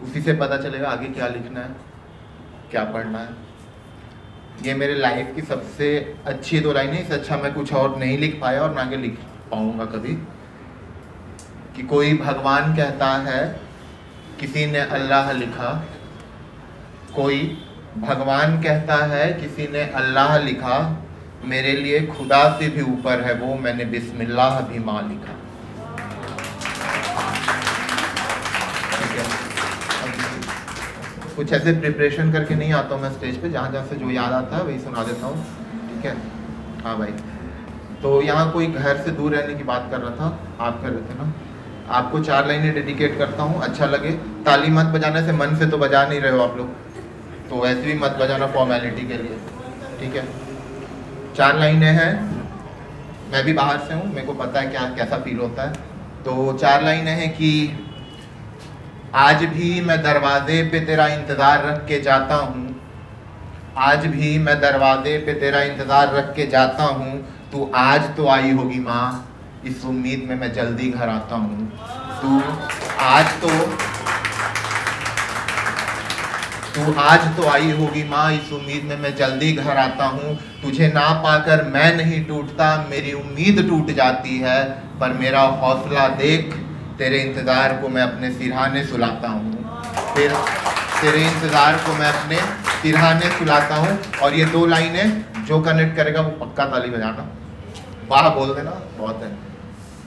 उसी से पता चलेगा आगे क्या लिखना है, क्या पढ़ना है। ये मेरे लाइफ की सबसे अच्छी 2 लाइनें, इससे अच्छा मैं कुछ और नहीं लिख पाया और ना आगे लिख पाऊंगा कभी। कि कोई भगवान कहता है, किसी ने अल्लाह लिखा। कोई भगवान कहता है, किसी ने अल्लाह लिखा। मेरे लिए खुदा से भी ऊपर है वो, मैंने बिस्मिल्लाह भी माँ लिखा। ठीक है, कुछ ऐसे प्रिपरेशन करके नहीं आता हूँ मैं स्टेज पे, जहाँ जहाँ से जो याद आता है वही सुना देता हूँ। ठीक है, हाँ भाई। तो यहाँ कोई घर से दूर रहने की बात कर रहा था, आप कर रहे थे ना। आपको 4 लाइनें डेडिकेट करता हूँ, अच्छा लगे। ताली मत बजाने से, मन से तो बजा नहीं रहे हो आप लोग, तो वैसे भी मत बजाना फॉर्मेलिटी के लिए। ठीक है, 4 लाइनें हैं। मैं भी बाहर से हूँ, मेरे को पता है क्या कैसा फील होता है। तो 4 लाइनें हैं कि आज भी मैं दरवाजे पे तेरा इंतज़ार रख के जाता हूँ। आज भी मैं दरवाजे पे तेरा इंतज़ार रख के जाता हूँ। तू आज तो आई होगी माँ, इस उम्मीद में मैं जल्दी घर आता हूँ। तू आज तो आई होगी माँ, इस उम्मीद में मैं जल्दी घर आता हूँ। तुझे ना पाकर मैं नहीं टूटता, मेरी उम्मीद टूट जाती है, पर मेरा हौसला देख, तेरे इंतज़ार को मैं अपने सिरहाने सुलाता हूँ। फिर तेरे इंतज़ार को मैं अपने सिरहाने सुलाता हूँ। और ये 2 लाइनें जो कनेक्ट करेगा वो पक्का ताली बजाना, वाह बोल देना, बहुत है।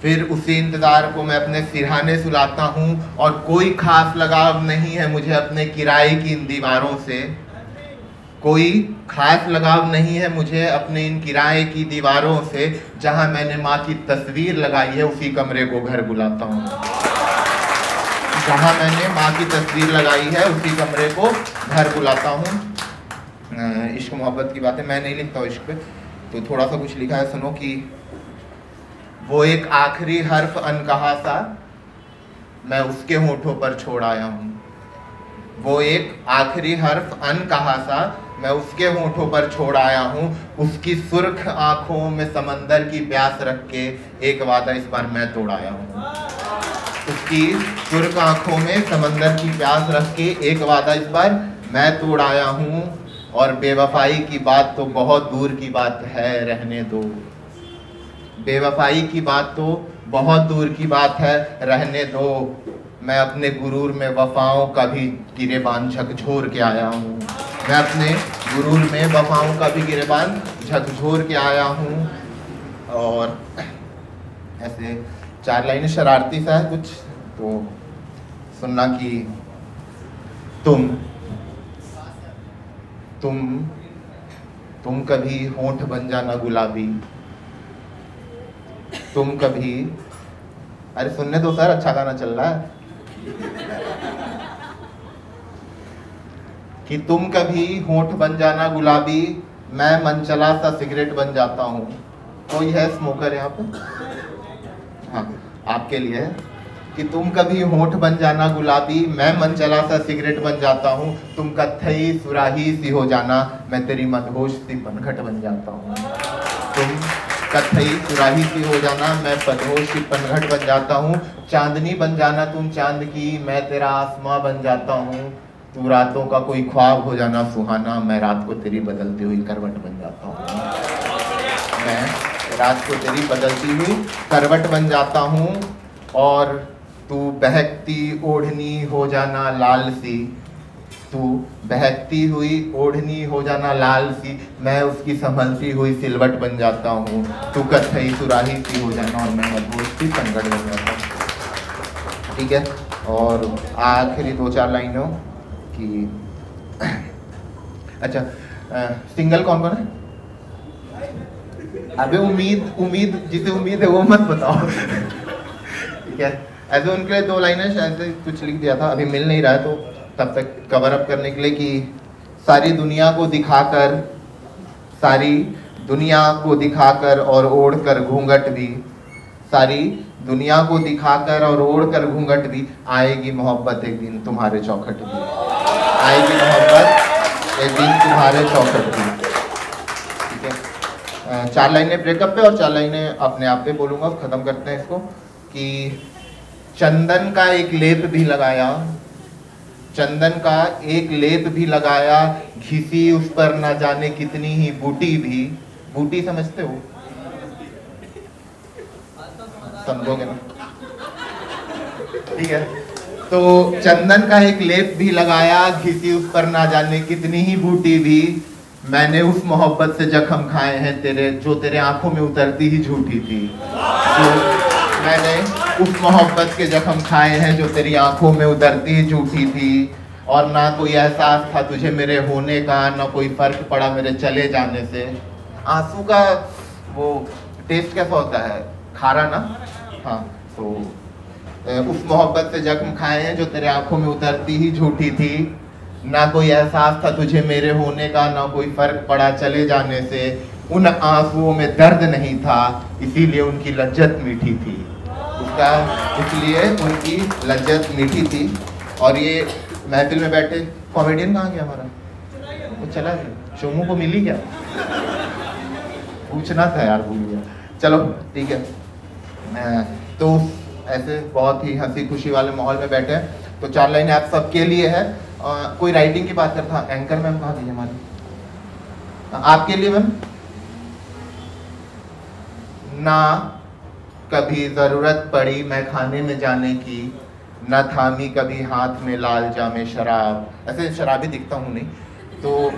फिर उसी इंतज़ार को मैं अपने सिरहाने सुलाता हूँ, और कोई खास लगाव नहीं है मुझे अपने किराए की इन दीवारों से। कोई खास लगाव नहीं है मुझे अपने इन किराए की दीवारों से। जहाँ मैंने माँ की तस्वीर लगाई है, उसी कमरे को घर बुलाता हूँ। जहाँ मैंने माँ की तस्वीर लगाई है, उसी कमरे को घर बुलाता हूँ। इश्क मोहब्बत की बातें मैं नहीं लिखता हूँ इश्क पे, तो थोड़ा सा कुछ लिखा है, सुनो। कि वो एक आखिरी हर्फ अनकहा सा, मैं उसके होठों पर छोड़ आया हूँ। वो एक आखिरी हर्फ अनकहा सा, मैं उसके होठों पर छोड़ आया हूँ। उसकी सुर्ख आंखों में समंदर की प्यास रख के एक वादा इस बार मैं तोड़ आया हूँ। उसकी सुर्ख आंखों में समंदर की प्यास रख के एक वादा इस बार मैं तोड़ आया हूँ। और बेवफाई की बात तो बहुत दूर की बात है, रहने दो। बेवफाई की बात तो बहुत दूर की बात है, रहने दो। मैं अपने गुरूर में वफाओं का भी गिरेबान झकझोर के आया हूँ। मैं अपने गुरूर में वफाओं का भी गिरेबान झकझोर के आया हूँ। और ऐसे 4 लाइनें शरारती सा है कुछ, तो सुनना। कि तुम कभी होंठ बन जाना गुलाबी। तुम कभी, अरे सुनने दो सर, अच्छा गाना चल रहा है। कि तुम कभी होंठ बन जाना गुलाबी, मैं मनचला सा सिगरेट बन जाता हूँ। कोई है स्मोकर यहाँ पे? हाँ, आपके लिए है। कि तुम कभी होंठ बन जाना गुलाबी, मैं मनचला सा सिगरेट बन जाता हूँ। तुम कत्थई सुराही सी हो जाना, मैं तेरी मदहोश सी पनघट बन जाता हूँ। तुम कत्थई सुराही सी हो जाना, मैं मदहोश सी पनघट बन जाता हूँ। चांदनी बन जाना तुम चांद की, मैं तेरा आसमां बन जाता हूँ। तू रातों का कोई ख्वाब हो जाना सुहाना, मैं रात को तेरी बदलती हुई करवट बन जाता हूँ। मैं रात को तेरी बदलती हुई करवट बन जाता हूँ। और तू बहकती ओढ़नी हो जाना लाल सी। तू बहकती हुई ओढ़नी हो जाना लाल सी, मैं उसकी संभलती हुई सिलवट बन जाता हूँ। तू कत्थई सुराही सी हो जाना, और मैं मधुर सी पनघट बन जाता हूँ। ठीक है, और आखिरी 2-4 लाइनों की। अच्छा, सिंगल कौन कौन है? अबे उम्मीद जिसे उम्मीद है वो मत बताओ। ठीक है, ऐसे उनके लिए 2 लाइनें शायद से कुछ लिख दिया था, अभी मिल नहीं रहा है, तो तब तक कवर अप करने के लिए। कि सारी दुनिया को दिखाकर और ओढ़कर घूंघट भी, सारी दुनिया को दिखाकर और ओढ़कर घूंघट भी, आएगी मोहब्बत एक दिन तुम्हारे चौखट भी। आएगी मोहब्बत एक दिन तुम्हारे चौखट भी। ठीक है, 4 लाइनें ब्रेकअप पे और 4 लाइनें अपने आप पे बोलूँगा, ख़त्म करते हैं इसको। कि चंदन का एक लेप भी लगाया, चंदन का एक लेप भी लगाया, घिसी उस पर ना जाने कितनी ही बूटी भी। बूटी समझते हो? समझोगे ना? ठीक है। तो चंदन का एक लेप भी लगाया, घिसी उस पर ना जाने कितनी ही बूटी भी। मैंने उस मोहब्बत से जख्म खाए हैं तेरे, जो तेरे आंखों में उतरती ही झूठी थी। तो मैंने उस मोहब्बत के जख्म खाए हैं जो तेरी आंखों में उतरती ही झूठी थी। और ना कोई एहसास था तुझे मेरे होने का, ना कोई फर्क पड़ा मेरे चले जाने से। आंसू का वो टेस्ट कैसा होता है? खारा ना? हाँ। तो उस मोहब्बत से जख्म खाए हैं जो तेरे आंखों में उतरती ही झूठी थी। ना कोई एहसास था तुझे मेरे होने का, ना कोई फर्क पड़ा चले जाने से। उन आंसुओं में दर्द नहीं था, इसीलिए उनकी लज्जत मीठी थी। उसका इसलिए उनकी लज्जत मीठी थी। और ये महफिल में बैठे कॉमेडियन कहाँ गया हमारा? वो चला गया। शोमू को मिली क्या? पूछना था यार, भूल गया। चलो ठीक है। तो ऐसे बहुत ही हंसी खुशी वाले माहौल में बैठे हैं। तो 4 लाइनें आप सबके लिए है। कोई राइटिंग की बात करता? एंकर मैम कहाँ गई हमारी? आपके लिए मैम। ना कभी जरूरत पड़ी मैं खाने में जाने की, न थामी कभी हाथ में लाल जामे शराब। ऐसे शराबी दिखता हूँ नहीं तो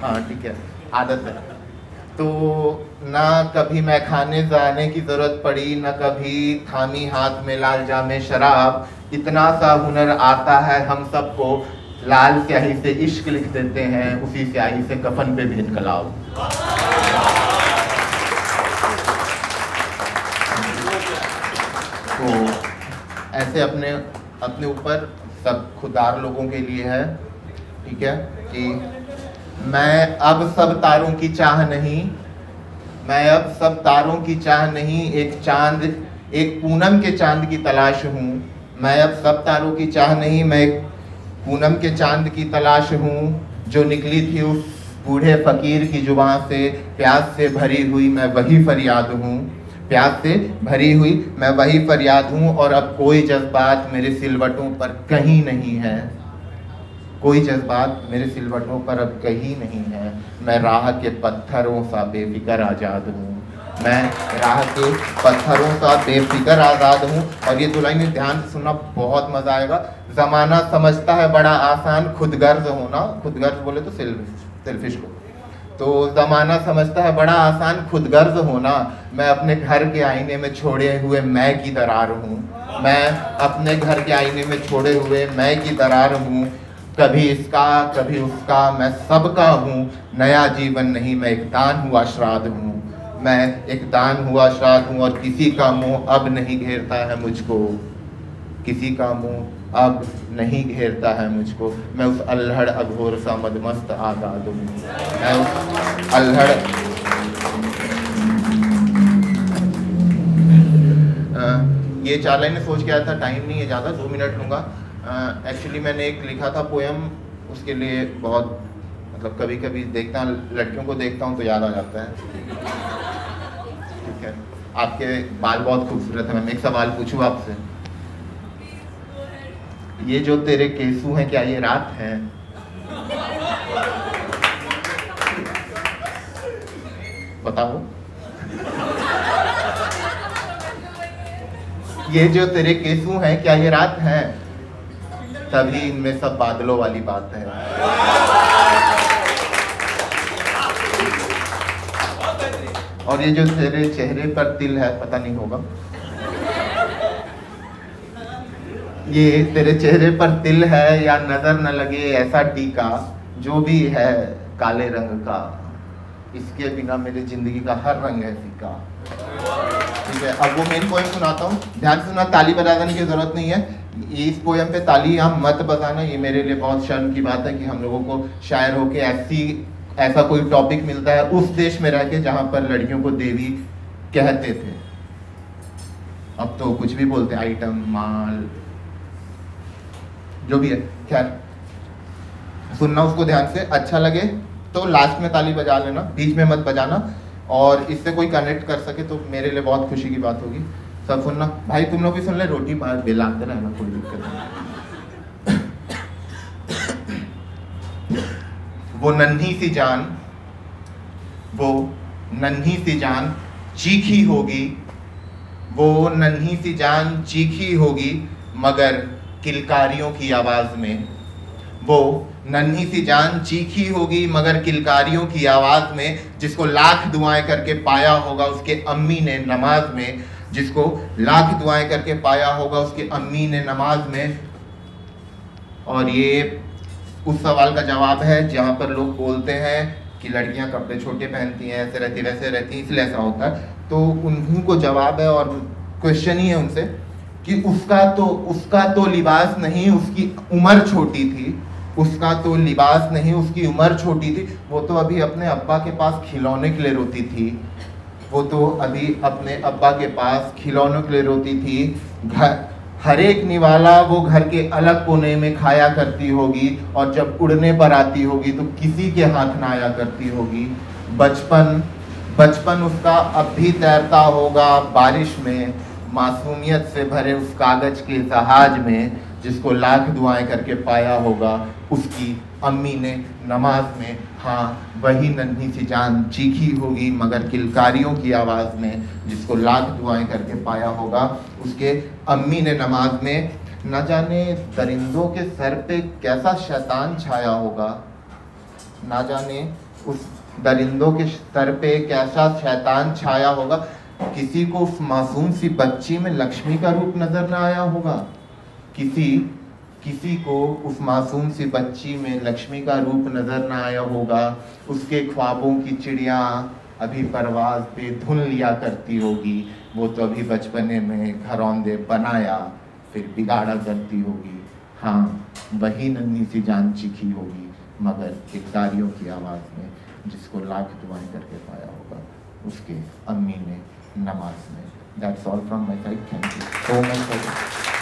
हाँ ठीक है, आदत है। तो ना कभी मैं खाने जाने की जरूरत पड़ी, न कभी थामी हाथ में लाल जामे शराब। इतना सा हुनर आता है हम सबको, लाल स्याही से इश्क लिख देते हैं, उसी स्याही से कफन पे भी इनकलाब। तो ऐसे अपने अपने ऊपर सब खुदार लोगों के लिए है, ठीक है, कि मैं अब सब तारों की चाह नहीं, मैं अब सब तारों की चाह नहीं, एक पूनम के चांद की तलाश हूँ। मैं अब सब तारों की चाह नहीं, मैं एक पूनम के चांद की तलाश हूँ, जो निकली थी उस बूढ़े फकीर की जुबान से। प्यास से भरी हुई मैं वही फरियाद हूँ, प्यास से भरी हुई मैं वही फरियाद हूँ। और अब कोई जज्बात मेरे सिलवटों पर कहीं नहीं है, कोई जज्बात मेरे सिलवटों पर अब कहीं नहीं है। मैं राह के पत्थरों सा बेफिक्र आज़ाद हूँ, मैं राह के पत्थरों सा बेफिक्र आज़ाद हूँ। और ये 2 लाइनें ध्यान से सुनना, बहुत मज़ा आएगा। ज़माना समझता है बड़ा आसान खुदगर्ज होना, खुदगर्ज बोले तो सेल्फिश को। तो ज़माना समझता है बड़ा आसान खुदगर्ज होना। मैं अपने घर के आईने में छोड़े हुए मैं की दरार हूँ, मैं अपने घर के आईने में छोड़े हुए मैं की दरार हूँ। कभी इसका कभी उसका मैं सबका हूँ, नया जीवन नहीं मैं एक दान हुआ श्राद्ध हूँ, मैं एक दान हुआ श्राद्ध हूँ। और किसी का मुँह अब नहीं घेरता है मुझको, किसी का मुँह अब नहीं घेरता है मुझको। मैं उस अल्हड़ अघोर सा मदमस्त आज़ाद हूँ, मैं उस अल्हड़ ये 4 लाइनें सोच के आया था, टाइम नहीं है ज़्यादा, 2 मिनट लूँगा। एक्चुअली मैंने एक लिखा था पोएम, उसके लिए बहुत मतलब कभी कभी देखता हूँ, लड़कियों को देखता हूँ तो याद आ जाता है। ठीक है, आपके बाल बहुत खूबसूरत है। मैं एक सवाल पूछूँ आपसे, ये जो तेरे केसू हैं क्या ये रात है? बताओ। ये जो तेरे केसू हैं क्या ये रात है? तभी इनमें सब बादलों वाली बात है। और ये जो तेरे चेहरे पर तिल है, पता नहीं होगा, ये तेरे चेहरे पर तिल है या नजर न लगे ऐसा टीका, जो भी है काले रंग का, इसके बिना मेरी जिंदगी का हर रंग है फीका। ठीक है, अब वो मेन पोएम सुनाता हूँ, ध्यान से सुना, ताली बजाने की जरूरत नहीं है। इस पोएम पे ताली आप मत बजाना, ये मेरे लिए बहुत शर्म की बात है कि हम लोगों को शायर होके ऐसा कोई टॉपिक मिलता है उस देश में रह के जहाँ पर लड़कियों को देवी कहते थे। अब तो कुछ भी बोलते हैं, आइटम, माल, जो भी है। खैर, सुनना उसको ध्यान से, अच्छा लगे तो लास्ट में ताली बजा लेना, बीच में मत बजाना। और इससे कोई कनेक्ट कर सके तो मेरे लिए बहुत खुशी की बात होगी। सब सुनना भाई, तुम लोग भी सुन ले, रोटी बेलाते रहना, कोई दिक्कत नहीं। वो नन्ही सी जान चीखी होगी, वो नन्ही सी जान चीखी होगी मगर किलकारियों की आवाज़ में, वो नन्ही सी जान चीखी होगी मगर किलकारियों की आवाज़ में, जिसको लाख दुआएं करके पाया होगा उसके अम्मी ने नमाज में, जिसको लाख दुआएं करके पाया होगा उसकी अम्मी ने नमाज में। और ये उस सवाल का जवाब है जहाँ पर लोग बोलते हैं कि लड़कियां कपड़े छोटे पहनती हैं, ऐसे रहती वैसे रहती, इसलिए ऐसा होता है। तो उन्हीं को जवाब है और क्वेश्चन ही है उनसे कि उसका तो लिबास नहीं, उसकी उम्र छोटी थी, उसका तो लिबास नहीं, उसकी उम्र छोटी थी, वो तो अभी अपने अब्बा के पास खिलौने के लिए रोती थी, वो तो अभी अपने अब्बा के पास खिलौनों के लिए रोती थी। घर हर एक निवाला वो घर के अलग कोने में खाया करती होगी और जब उड़ने पर आती होगी तो किसी के हाथ ना आया करती होगी। बचपन उसका अब भी तैरता होगा बारिश में, मासूमियत से भरे उस कागज के जहाज में, जिसको लाख दुआएं करके पाया होगा उसकी अम्मी ने नमाज में। हाँ, वही नन्ही सी जान चीखी होगी मगर किलकारियों की आवाज़ में, जिसको लाख दुआएं करके पाया होगा उसके अम्मी ने नमाज में। न जाने दरिंदों के सर पे कैसा शैतान छाया होगा, ना जाने उस दरिंदों के सर पे कैसा शैतान छाया होगा। किसी को उस मासूम सी बच्ची में लक्ष्मी का रूप नजर ना आया होगा, किसी को उस मासूम सी बच्ची में लक्ष्मी का रूप नजर ना आया होगा। उसके ख्वाबों की चिड़िया अभी परवाज पे धुन लिया करती होगी, वो तो अभी बचपने में घरौंदे बनाया फिर बिगाड़ा करती होगी। हाँ, वही नन्ही सी जान चीखी होगी मगर किलकारियों की आवाज़ में, जिसको लाख दुआएं करके पाया होगा उसके अम्मी ने नमाज में। That's all from my side. Thank you so much.